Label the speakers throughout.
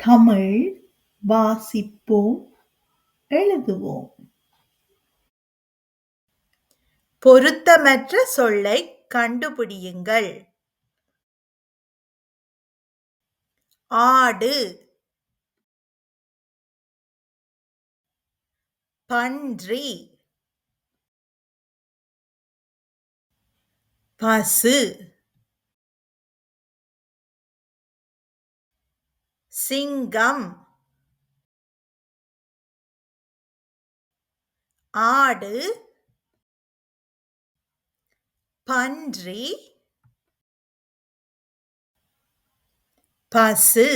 Speaker 1: தமிழ் வாசிப்போம், எழுதுவோம். பொருத்தமற்ற சொல்லைக் கண்டுபிடியுங்கள். ஆடு, பன்றி, பசு, சிங்கம், ஆடு, பன்றி, பசு,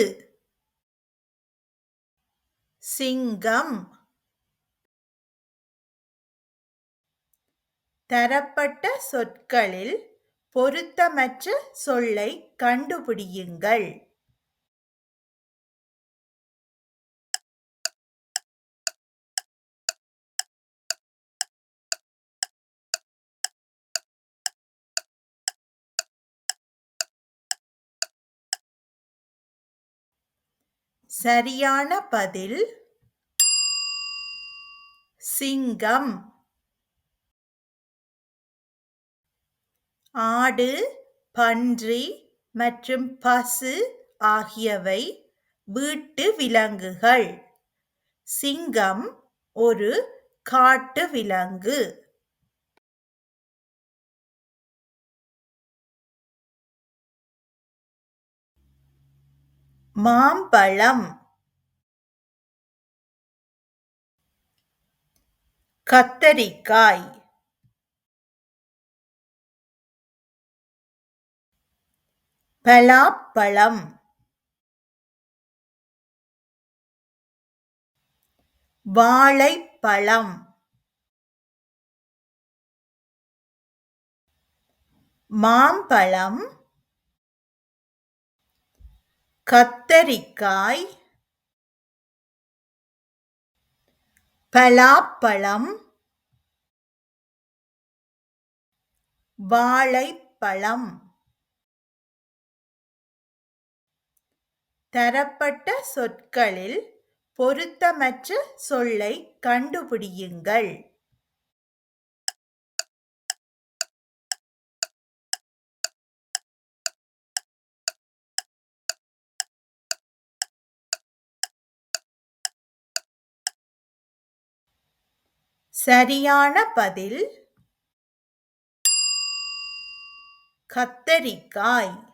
Speaker 1: சிங்கம். தரப்பட்ட சொற்களில் பொருத்தமற்ற சொல்லைக் கண்டுபிடியுங்கள். சரியான பதில் சிங்கம். ஆடு, பன்றி மற்றும் பசு ஆகியவை வீட்டு விலங்குகள். சிங்கம் ஒரு காட்டு விலங்கு. மாம்பழம், கத்தரிக்காய், பலாப்பழம், வாழைப்பழம், மாம்பழம், கத்தரிக்காய், பலாப்பழம், வாழைப்பழம். தரப்பட்ட சொற்களில் பொருத்தமற்ற சொல்லைக் கண்டுபிடியுங்கள். சரியான பதில் கத்தரிக்காய்.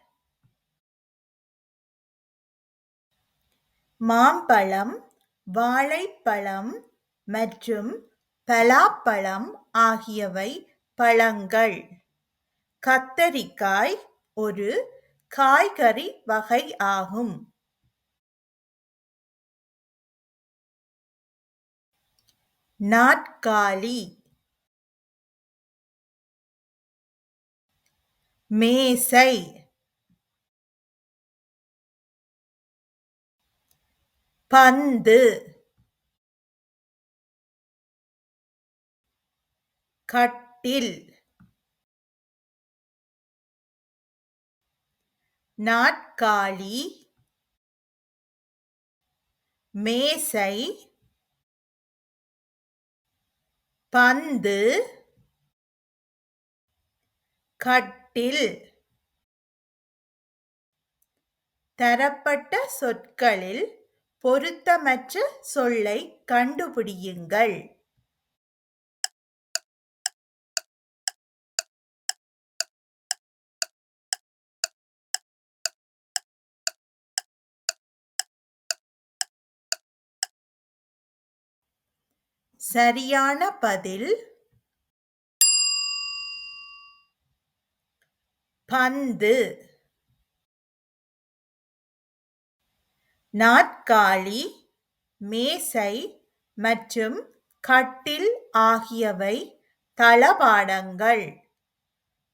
Speaker 1: மாம்பழம், வாழைப்பழம் மற்றும் பலாப்பழம் ஆகியவை பழங்கள். கத்தரிக்காய் ஒரு காய்கறி வகை ஆகும். நாற்காலி, மேசை, பந்து, கட்டில். நாற்காலி, மேசை, பந்து, கட்டில். தரப்பட்ட சொற்களில் பொருத்தமற்ற சொல்லைக் கண்டுபிடியுங்கள். சரியான பதில் பந்து. நாற்காலி, மேசை மற்றும் கட்டில் ஆகியவை தளபாடங்கள்.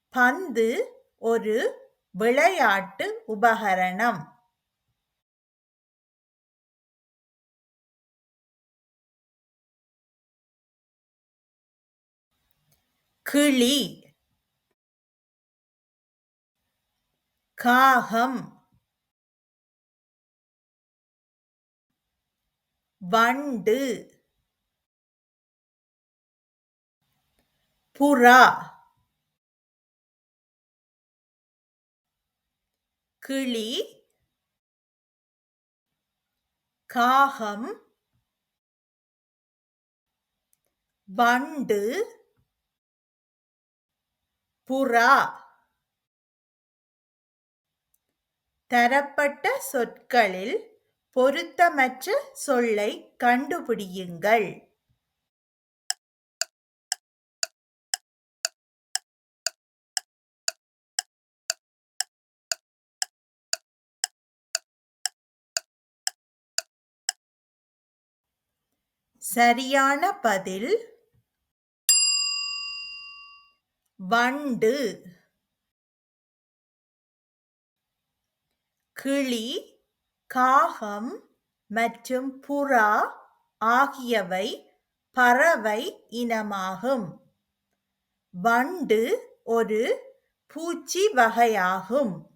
Speaker 1: பந்து ஒரு விளையாட்டு உபகரணம். கிளி, காகம், வண்டு, புறா, கிளி, காகம், வண்டு, புறா. தரப்பட்ட சொற்களில் பொருத்தமற்ற சொல்லைக் கண்டுபிடியுங்கள். சரியான பதில் வண்டு. கிளி, காகம் மற்றும் புறா ஆகியவை பறவை இனமாகும். வண்டு ஒரு பூச்சி வகையாகும்.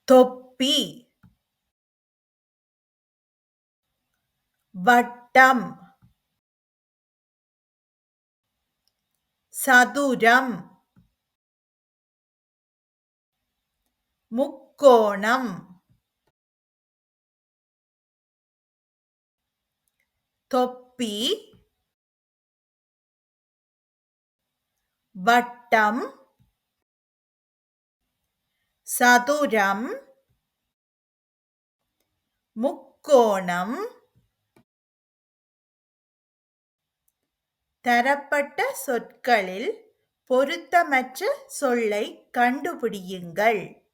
Speaker 1: தொப்பி, வட்டம், சதுரம், முக்கோணம், தொப்பி, வட்டம், சதுரம், முக்கோணம். தரப்பட்ட சொற்களில் பொருத்தமற்ற சொல்லைக் கண்டுபிடியுங்கள்.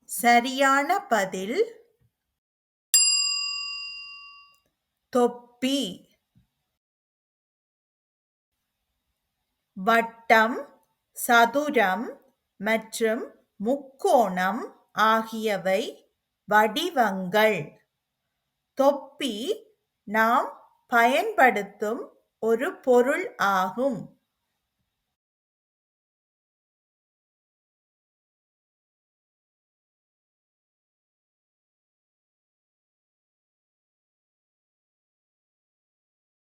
Speaker 1: சரியான பதில் தொப்பி. வட்டம், சதுரம் மற்றும் முக்கோணம் ஆகியவை வடிவங்கள். தொப்பி நாம் பயன்படுத்தும் ஒரு பொருள் ஆகும்.